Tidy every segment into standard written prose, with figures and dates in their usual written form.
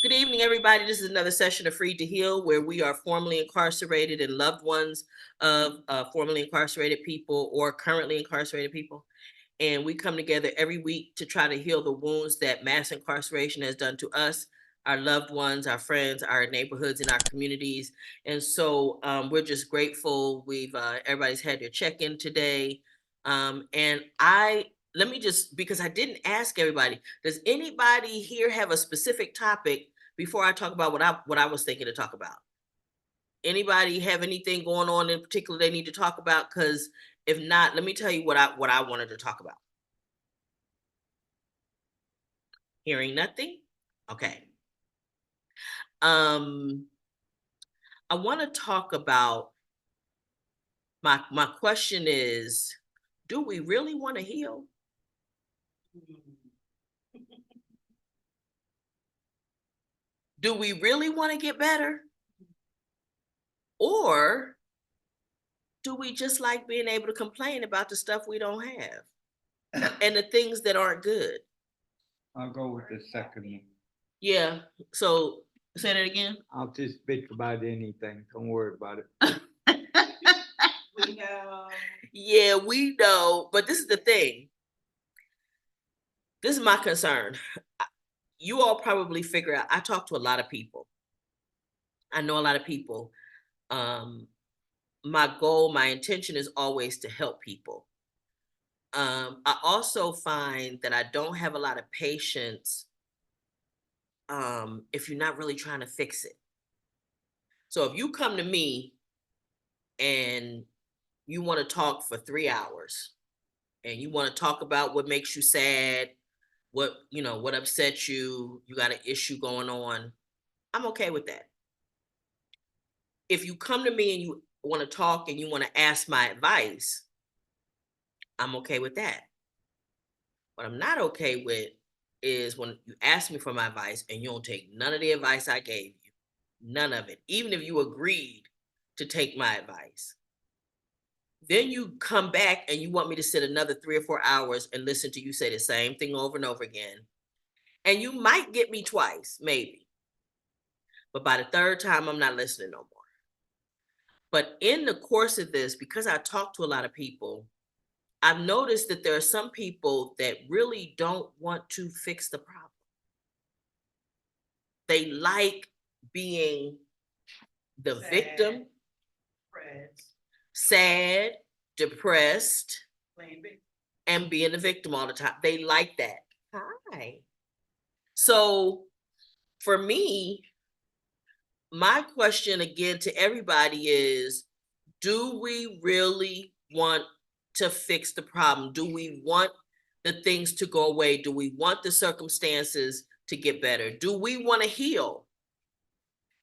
Good evening, everybody. This is another session of Free to Heal, where we are formerly incarcerated and loved ones of formerly incarcerated people or currently incarcerated people. And we come together every week to try to heal the wounds that mass incarceration has done to us, our loved ones, our friends, our neighborhoods, and our communities. And so we're just grateful. Everybody's had their check-in today. Let me just, because I didn't ask everybody, does anybody here have a specific topic before I talk about what I was thinking to talk about? Anybody have anything going on in particular they need to talk about? Because if not, let me tell you what I wanted to talk about. Hearing nothing? Okay. I want to talk about my question is, do we really want to heal? Do we really want to get better? Or do we just like being able to complain about the stuff we don't have and the things that aren't good? I'll go with the second one. Yeah. So say that again. I'll just bitch about anything. Don't worry about it. We know. Yeah, we know. But this is the thing. This is my concern. You all probably figure out, I talk to a lot of people. I know a lot of people. Um, my goal, my intention is always to help people. I also find that I don't have a lot of patience if you're not really trying to fix it. So if you come to me and you want to talk for 3 hours and you want to talk about what makes you sad, what upsets you, you got an issue going on, I'm okay with that. If you come to me and you want to talk and you want to ask my advice, I'm okay with that. What I'm not okay with is when you ask me for my advice and you don't take none of the advice I gave you, none of it, even if you agreed to take my advice. Then you come back and you want me to sit another 3 or 4 hours and listen to you say the same thing over and over again. And you might get me twice, maybe. But by the third time, I'm not listening no more. But in the course of this, because I talk to a lot of people, I've noticed that there are some people that really don't want to fix the problem. They like being the victim, sad, depressed, and being the victim all the time. They like that. Hi. So for me, my question again to everybody is, do we really want to fix the problem? Do we want the things to go away? Do we want the circumstances to get better? Do we want to heal?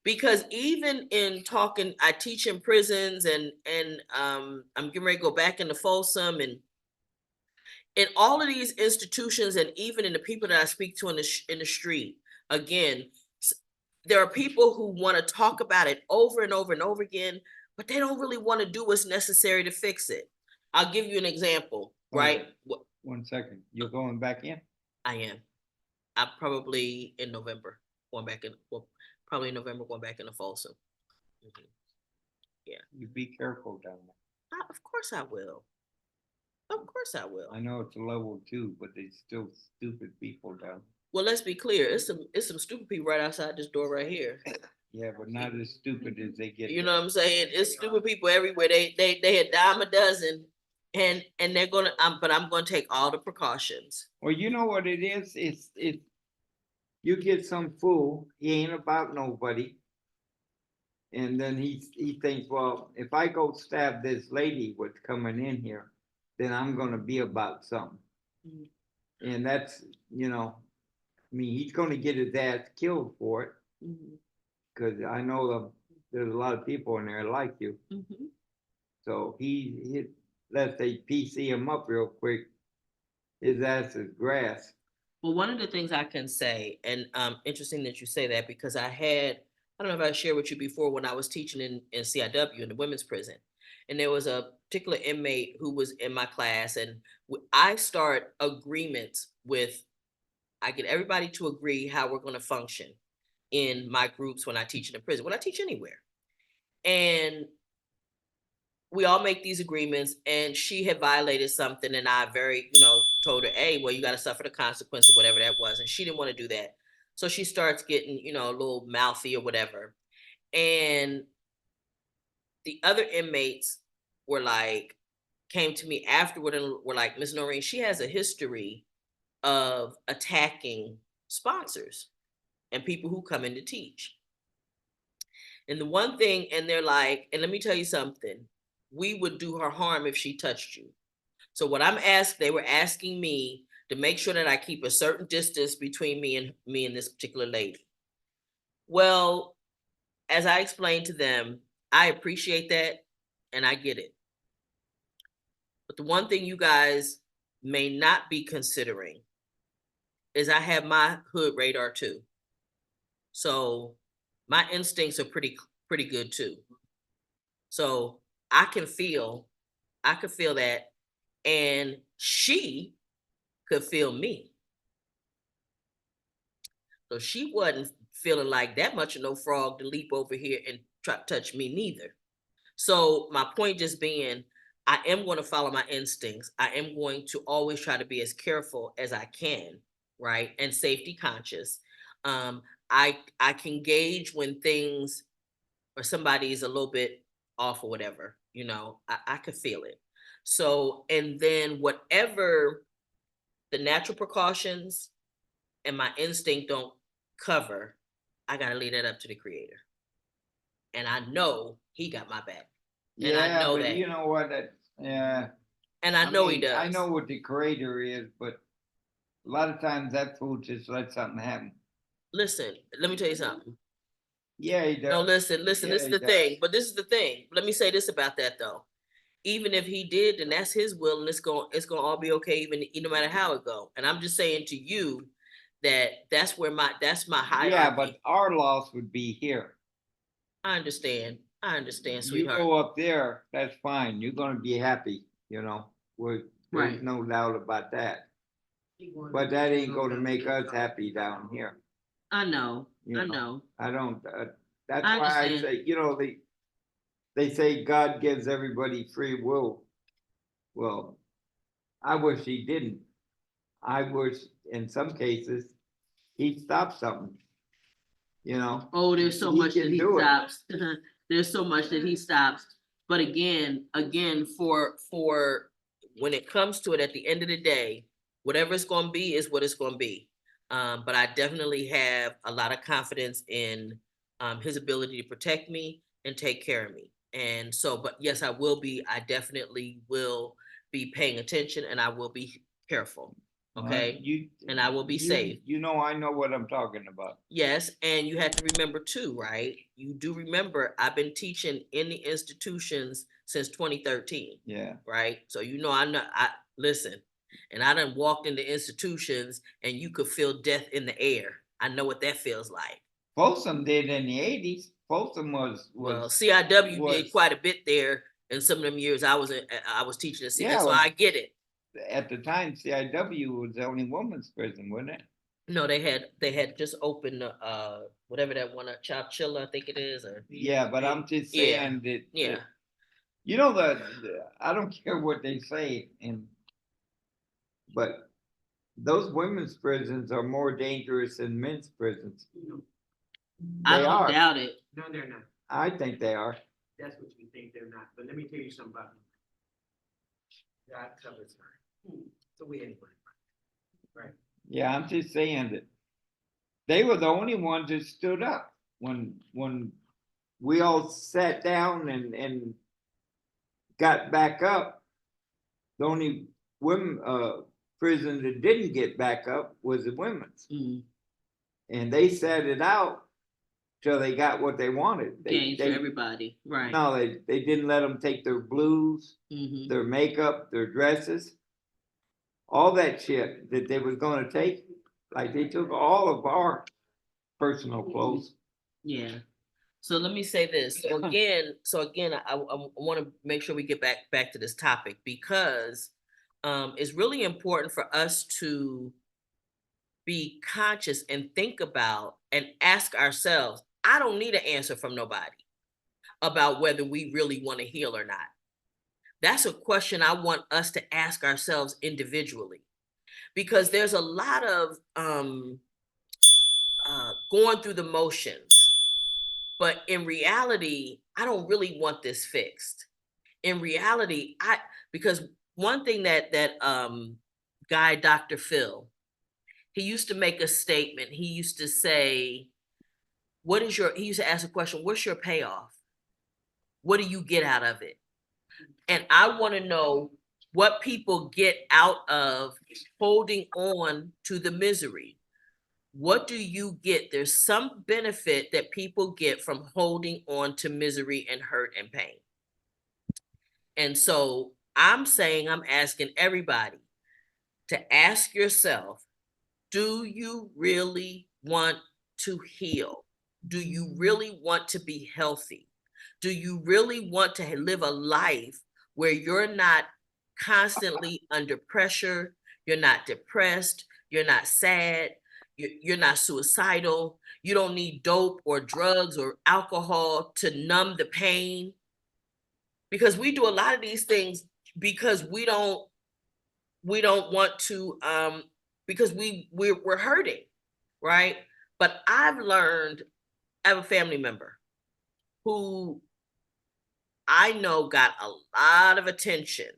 Because even in talking, I teach in prisons and I'm getting ready to go back into Folsom, and in all of these institutions, and even in the people that I speak to in the street, again, there are people who want to talk about it over and over and over again, but they don't really want to do what's necessary to fix it. I'll give you an example, right? 1 second. You're going back in? I am. I'm probably in November going back in. Well, probably in November going back into Folsom. Mhm. Yeah. You be careful down there. Of course I will. Of course I will. I know it's a level 2, but there's still stupid people down. Well, let's be clear. It's some stupid people right outside this door right here. Yeah, but not as stupid as they get. You know what I'm saying? It's stupid people everywhere. They a dime a dozen, and they're gonna. But I'm gonna take all the precautions. Well, you know what it is? It's you get some fool. He ain't about nobody, and then he thinks, well, if I go stab this lady what's coming in here, then I'm gonna be about something. Mm-hmm. And that's, I mean, he's gonna get his ass killed for it. Mm-hmm. Because I know there's a lot of people in there like you. Mm-hmm. So he let they PC him up real quick. His ass is grass. Well, one of the things I can say, and interesting that you say that, because I don't know if I shared with you before when I was teaching in CIW in the women's prison, and there was a particular inmate who was in my class, and I start agreements with, I get everybody to agree how we're going to function. in my groups when I teach in the prison, when I teach anywhere. And we all make these agreements, and she had violated something, and I told her, hey, well, you got to suffer the consequence of whatever that was. And she didn't want to do that. So she starts getting, a little mouthy or whatever. And the other inmates came to me afterward and were like, Miss Noreen, she has a history of attacking sponsors and people who come in to teach. And the one thing, and they're like, and let me tell you something, we would do her harm if she touched you. So what they were asking me to make sure that I keep a certain distance between me and this particular lady. Well, as I explained to them, I appreciate that and I get it. But the one thing you guys may not be considering is I have my hood radar too. So my instincts are pretty good too. So I could feel that, and she could feel me. So she wasn't feeling like that much of no frog to leap over here and try to touch me neither. So my point just being, I am going to follow my instincts. I am going to always try to be as careful as I can, right? And safety conscious. I can gauge when things or somebody is a little bit off or whatever, I could feel it. So, and then whatever the natural precautions and my instinct don't cover, I got to leave that up to the creator. And I know he got my back. And I know that. You know what? Yeah. And I know he does. I know what the creator is, but a lot of times that fool just lets something happen. Listen, let me tell you something. Yeah, he does. No, listen, this is the thing. But this is the thing. Let me say this about that though. Even if he did, then that's his will, and it's gonna all be okay, even no matter how it go. And I'm just saying to you that that's my hierarchy. Yeah, but our loss would be here. I understand, sweetheart. You go up there, that's fine. You're gonna be happy, there's Right. no doubt about that. But that ain't gonna make us happy down here. I know. I know. I don't. That's why I say, they say God gives everybody free will. Well, I wish he didn't. I wish in some cases he'd stop something. Oh, there's so much that he stops. There's so much that he stops. But again, for when it comes to it, at the end of the day, whatever it's going to be is what it's going to be. But I definitely have a lot of confidence in his ability to protect me and take care of me. And so, but yes, I definitely will be paying attention, and I will be careful. Okay. And I will be safe. I know what I'm talking about. Yes, and you have to remember too, right? You do remember I've been teaching in the institutions since 2013. Yeah. Right? So I listen, and I done walked into institutions and you could feel death in the air. I know what that feels like. Folsom did in the 80s. Folsom was well, CIW did quite a bit there in some of them years I was teaching at CIW, so I get it. At the time, CIW was the only women's prison, wasn't it? No, they had just opened whatever that one, Chowchilla, I think it is. But I'm just saying that. Yeah. I don't care what they say, but those women's prisons are more dangerous than men's prisons. I don't doubt it. No, they're not. I think they are. That's what you think they're not. But let me tell you something about them. God covers her. So we anyway. Right. Yeah, I'm just saying that they were the only ones that stood up when we all sat down and got back up. The only women prison that didn't get back up was the women's. Mm-hmm. And they sat it out till they got what they wanted. They for everybody, right? No, they didn't let them take their blues, their makeup, their dresses, all that shit that they was going to take. Like they took all of our personal clothes. Yeah. So let me say this. So again, I want to make sure we get back to this topic, because it's really important for us to be conscious and think about and ask ourselves, I don't need an answer from nobody about whether we really want to heal or not. That's a question I want us to ask ourselves individually, because there's a lot of going through the motions, but in reality, I don't really want this fixed. In reality, because one thing that guy, Dr. Phil, he used to make a statement. He used to say, he used to ask a question, what's your payoff? What do you get out of it? And I want to know what people get out of holding on to the misery. What do you get? There's some benefit that people get from holding on to misery and hurt and pain. And so I'm asking everybody to ask yourself, do you really want to heal? Do you really want to be healthy? Do you really want to live a life where you're not constantly under pressure, you're not depressed, you're not sad, you're not suicidal, you don't need dope or drugs or alcohol to numb the pain? Because we do a lot of these things because we don't want to, because we're hurting, right? But I've learned, I have a family member who I know got a lot of attention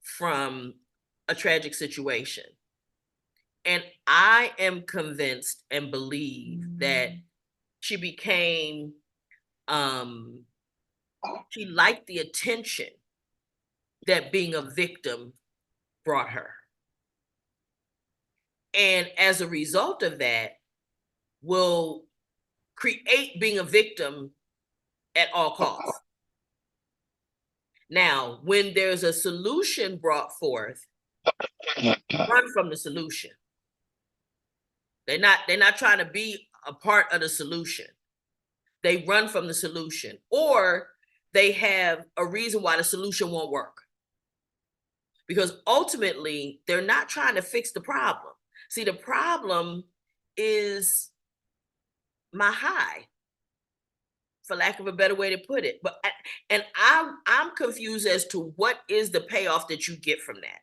from a tragic situation. And I am convinced and believe that she became, she liked the attention that being a victim brought her. And as a result of that, will create being a victim at all costs. Now, when there's a solution brought forth, run from the solution. They're not trying to be a part of the solution. They run from the solution, or they have a reason why the solution won't work. Because ultimately, they're not trying to fix the problem. See, the problem is my high, for lack of a better way to put it. And I'm confused as to what is the payoff that you get from that.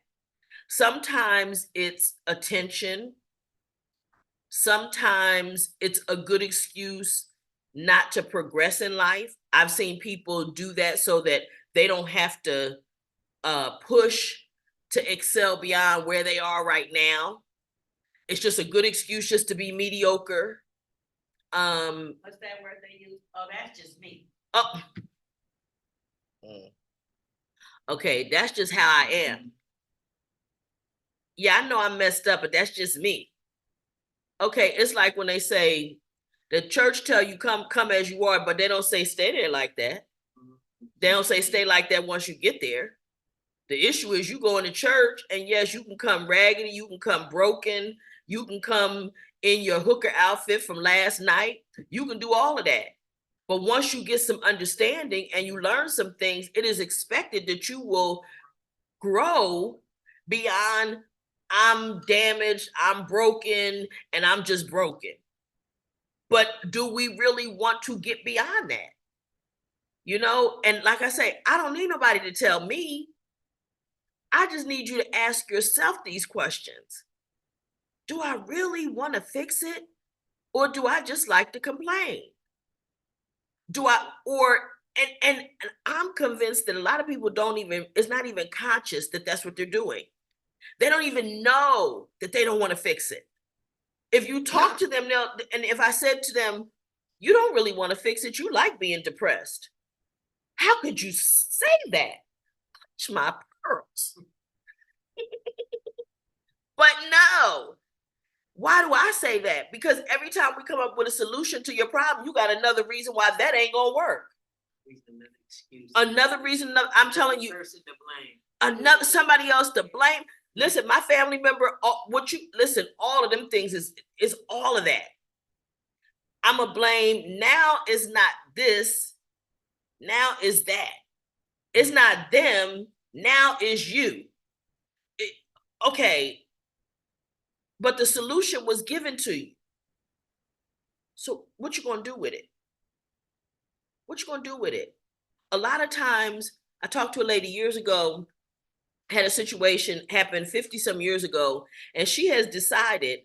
Sometimes it's attention. Sometimes it's a good excuse not to progress in life. I've seen people do that so that they don't have to push to excel beyond where they are right now. It's just a good excuse just to be mediocre. What's that word they use? Oh, that's just me. Oh. Okay, that's just how I am. Yeah, I know I'm messed up, but that's just me. Okay, it's like when they say the church tell you come as you are, but they don't say stay there like that. They don't say stay like that once you get there. The issue is you go into church, and yes, you can come raggedy, you can come broken, you can come in your hooker outfit from last night. You can do all of that. But once you get some understanding and you learn some things, it is expected that you will grow beyond I'm damaged, I'm broken, and I'm just broken. But do we really want to get beyond that? You know, and like I say, I don't need nobody to tell me. I just need you to ask yourself these questions. Do I really want to fix it? Or do I just like to complain? And I'm convinced that a lot of people it's not even conscious that that's what they're doing. They don't even know that they don't want to fix it. If you talk to them, and if I said to them, you don't really want to fix it, you like being depressed. How could you say that? Clutch my pearls. But no. Why do I say that? Because every time we come up with a solution to your problem, you got another reason why that ain't gonna work. Another reason, I'm telling you, another somebody else to blame. Listen, my family member, all of them things is all of that. I'm a blame. Now is not this. Now is that. It's not them. Now is you. Okay. but the solution was given to you. So what you gonna do with it? What you gonna do with it? A lot of times, I talked to a lady years ago, had a situation happen 50 some years ago, and she has decided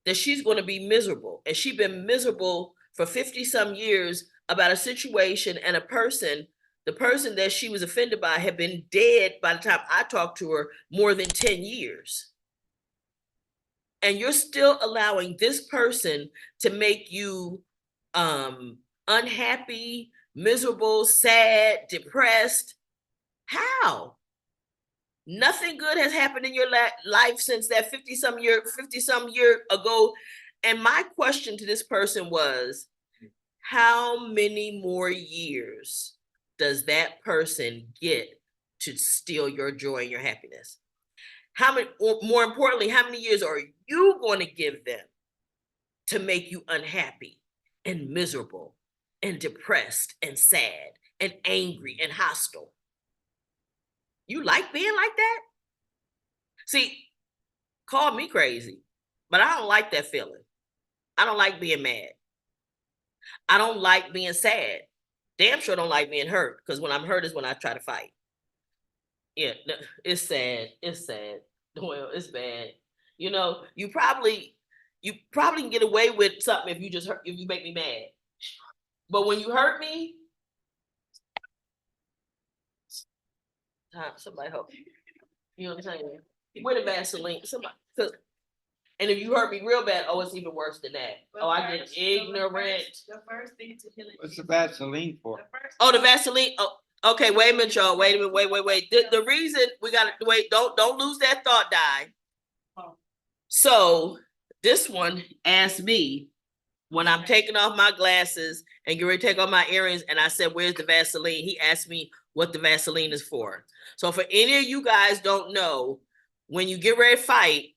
that she's going to be miserable. And she's been miserable for 50 some years about a situation and a person. The person that she was offended by had been dead by the time I talked to her more than 10 years. And you're still allowing this person to make you unhappy, miserable, sad, depressed. How? Nothing good has happened in your life since that 50 some year ago. And my question to this person was, how many more years does that person get to steal your joy and your happiness? How many, or more importantly, how many years are you going to give them to make you unhappy and miserable and depressed and sad and angry and hostile? You like being like that? See, call me crazy, but I don't like that feeling. I don't like being mad. I don't like being sad. Damn sure don't like being hurt, because when I'm hurt is when I try to fight. Yeah, it's sad. It's sad. Well, it's bad. You know, you probably can get away with something if you make me mad. But when you hurt me, somebody help me. You know what I'm saying? Where the Vaseline? Somebody, and if you hurt me real bad, oh, it's even worse than that. Oh, I get ignorant. The first thing to heal it. What's the Vaseline for? Oh, the Vaseline. Oh, okay. Wait a minute, y'all. Wait a minute. Wait. The reason we got to wait. Don't lose that thought, Di. So this one asked me when I'm taking off my glasses and getting ready to take off my earrings, and I said, "Where's the Vaseline?" He asked me what the Vaseline is for. So for any of you guys don't know, when you get ready to fight,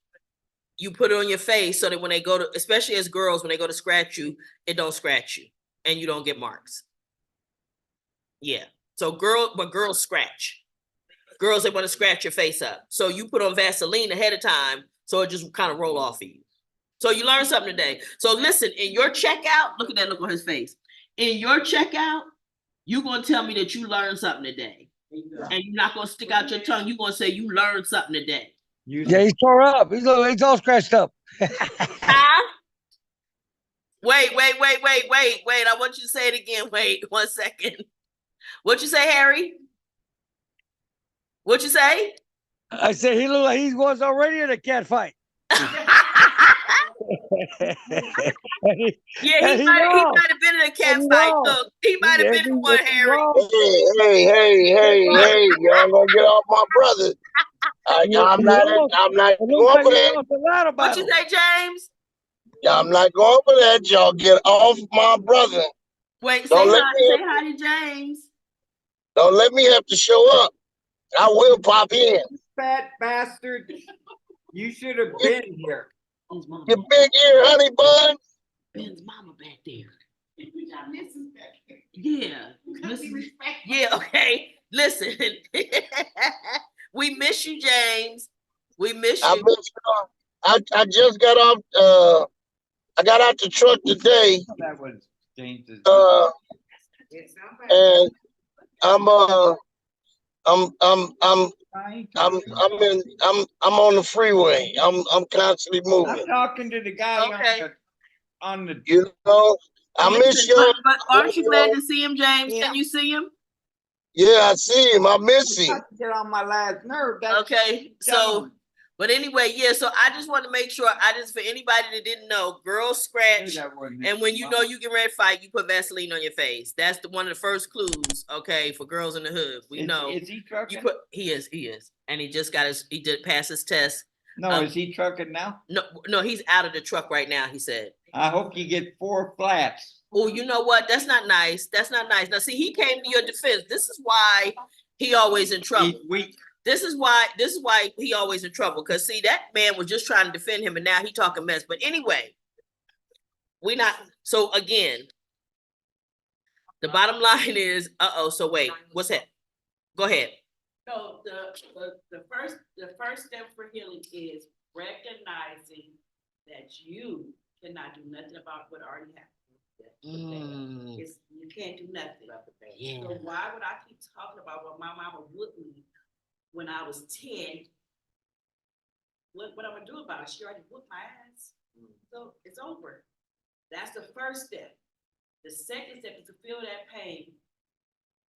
you put it on your face so that when they go to, especially as girls, when they go to scratch you, it don't scratch you and you don't get marks. Yeah. So girls scratch. Girls, they want to scratch your face up. So you put on Vaseline ahead of time so it just kind of roll off of you. So you learned something today. So listen, in your checkout, look at that look on his face. In your checkout, you're going to tell me that you learned something today. And you're not going to stick out your tongue. You're going to say you learned something today. Yeah, he's tore up. He's all scratched up. Huh? Wait. I want you to say it again. Wait 1 second. What you say, Harry? What you say? I said he looked like he was already in a cat fight. Yeah, he might have been in a cat fight. Look, he might have been in one, Harry. Hey, y'all gonna get off my brother. I'm not going for that. What you say, James? I'm not going for that. Y'all get off my brother. Wait, say hi to James. Don't let me have to show up. I will pop in. Fat bastard. You should have been here. You big ear honey bun. Ben's mama back there. Yeah. Yeah, okay. Listen. We miss you, James. We miss you. I miss you. I just got off I got out the truck today. That was James's. And I'm on the freeway. I'm constantly moving. I'm talking to the guy on the You know, I miss you. But aren't you glad to see him, James? Yeah. Can you see him? Yeah, I see him. I miss him. Get on my last nerve. Okay, so, but anyway, yeah, so I just want to make sure, for anybody that didn't know, girls scratch, and when you know you get ready to fight, you put Vaseline on your face. That's one of the first clues, okay, for girls in the hood. We know. Is he trucking? He is. And he did pass his test. No, is he trucking now? No, he's out of the truck right now, he said. I hope you get 4 flats. Oh, you know what? That's not nice. That's not nice. Now, see, he came to your defense. This is why he always in trouble. He's weak. This is why he always in trouble. Because see, that man was just trying to defend him, and now he talking mess. But anyway, so again, the bottom line is, so wait, what's that? Go ahead. So the first step for healing is recognizing that you cannot do nothing about what already happened. Mm, It's, you can't do nothing. yeah. So why would I keep talking about what my mama would me when I was 10? What I'm gonna do about it? She already whooped my ass. So it's over. That's the first step. The second step is to feel that pain.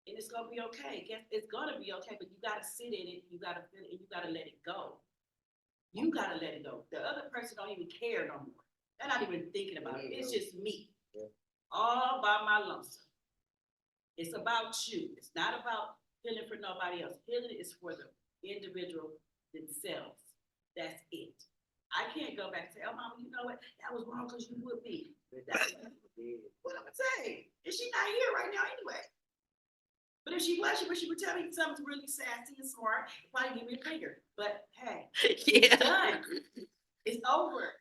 And it's gonna be okay. It's gonna be okay, but you gotta sit in it, you gotta feel it, and you gotta let it go. You gotta let it go. The other person don't even care no more. They're not even thinking about it. It's just me. All by my lonesome. It's about you. It's not about healing for nobody else. Healing is for the individual themselves. That's it. I can't go back and say, oh, mama, you know what? That was wrong because you would be. That's what I'm gonna say. And she's not here right now anyway. But if she was, she would tell me something really sassy and smart, probably give me a finger. But hey, it's done. It's over.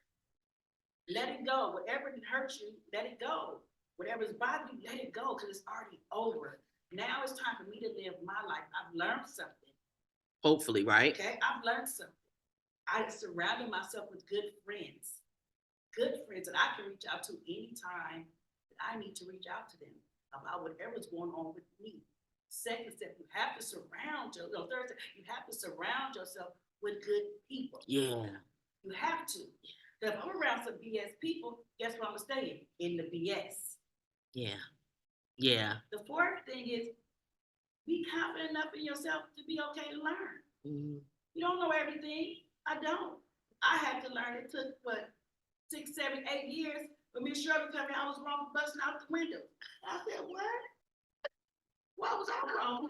Let it go. Whatever hurt you, let it go. Whatever's bothering you, let it go, because it's already over. Now it's time for me to live my life. I've learned something. Hopefully, right? Okay, I've learned something. I surrounded myself with good friends that I can reach out to anytime that I need to reach out to them about whatever's going on with me. Second step, you have to surround yourself. Third step, you have to surround yourself with good people. Yeah. You have to. If I'm around some BS people, guess what I'm gonna stay in the BS. Yeah. Yeah. The fourth thing is be confident enough in yourself to be okay to learn. Mm. You don't know everything. I don't. I had to learn. It took what 6, 7, 8 years for me to Shirley tell me I was wrong for busting out the window. I said, what? What was I wrong?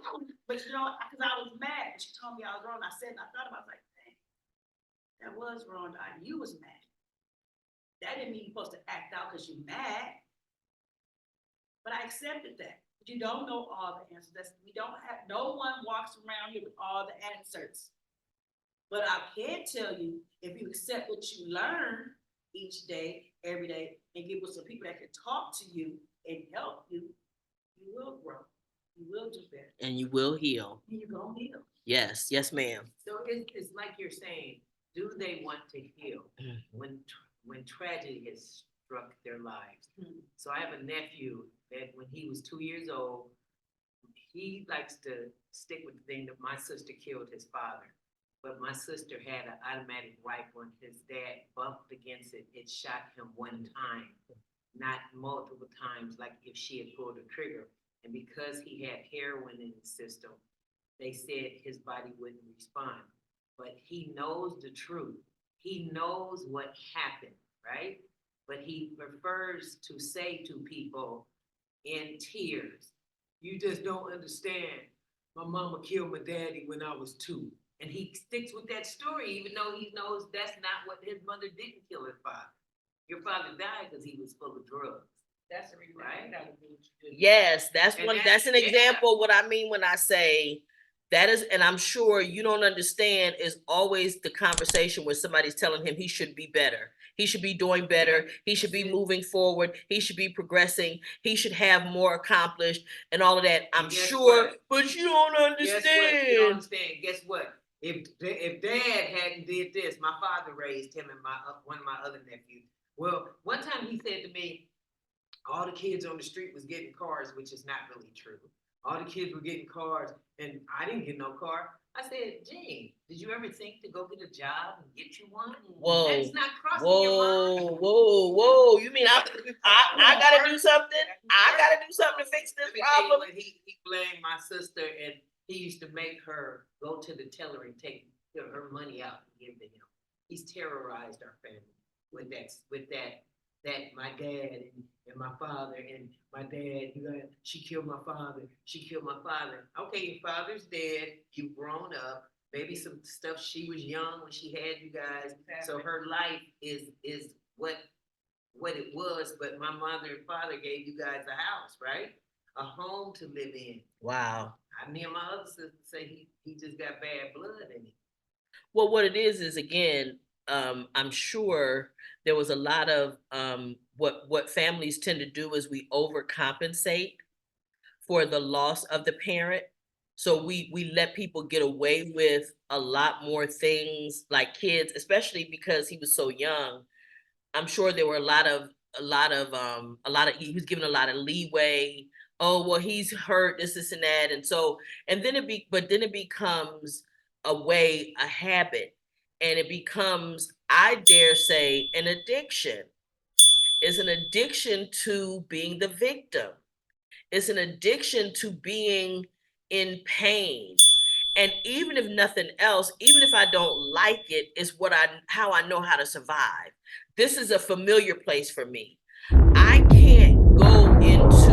But you know, because I was mad. She told me I was wrong. I said, and I thought about it, I was like, dang, that was wrong. You was mad. That didn't mean you're supposed to act out because you're mad. But I accepted that. But you don't know all the answers. We don't have, no one walks around here with all the answers. But I can tell you, if you accept what you learn each day, every day, and get with some people that can talk to you and help you, you will grow. You will do better. And you will heal. And you're gonna heal. Yes. Yes, ma'am. So it's like you're saying, do they want to heal when tragedy has struck their lives? Mhm. So I have a nephew that when he was 2 years old, he likes to stick with the thing that my sister killed his father. But my sister had an automatic rifle and his dad bumped against it. It shot him one time, not multiple times, like if she had pulled the trigger. And because he had heroin in his system, they said his body wouldn't respond. But he knows the truth. He knows what happened, right? But he prefers to say to people in tears, you just don't understand. My mama killed my daddy when I was 2. And he sticks with that story, even though he knows that's not what his mother didn't kill his father. Your father died because he was full of drugs. That's the reason I gotta do what you do. Yes, that's And one. that's- That's an yeah. example of what I mean when I say that is, and I'm sure you don't understand, is always the conversation where somebody's telling him he should be better. He should be doing better. He should be moving forward. He should be progressing. He should have more accomplished and all of that. I'm And guess sure, what? but you don't Guess what? understand. You don't understand. Guess what? If dad hadn't did this, my father raised him and one of my other nephews. Well, one time he said to me, all the kids on the street was getting cars, which is not really true. All the kids were getting cars, and I didn't get no car. I said, Gene, did you ever think to go get a job and get you one? Whoa. That's not crossing your mind. Whoa. You mean I gotta do something? I gotta do something to fix this Let me tell you problem? what, he blamed my sister, and he used to make her go to the teller and take her money out and give to him. He's terrorized our family with that my dad and my father and my dad, she killed my father, she killed my father. Okay, your father's dead, you've grown up, maybe some stuff, she was young when she had you guys, so her life is what it was, but my mother and father gave you guys a house, right? A home to live in. Wow. Me and my other sister say he just got bad blood in him. Well, what it is again, I'm sure there was a lot of what families tend to do is we overcompensate for the loss of the parent. So we let people get away with a lot more things like kids, especially because he was so young. I'm sure there were a lot of he was given a lot of leeway. Oh, well, he's hurt, this and that. And so, and then then it becomes a habit, and it becomes, I dare say, an addiction. It's an addiction to being the victim. It's an addiction to being in pain. And even if nothing else, even if I don't like it, it's how I know how to survive. This is a familiar place for me. I can't go into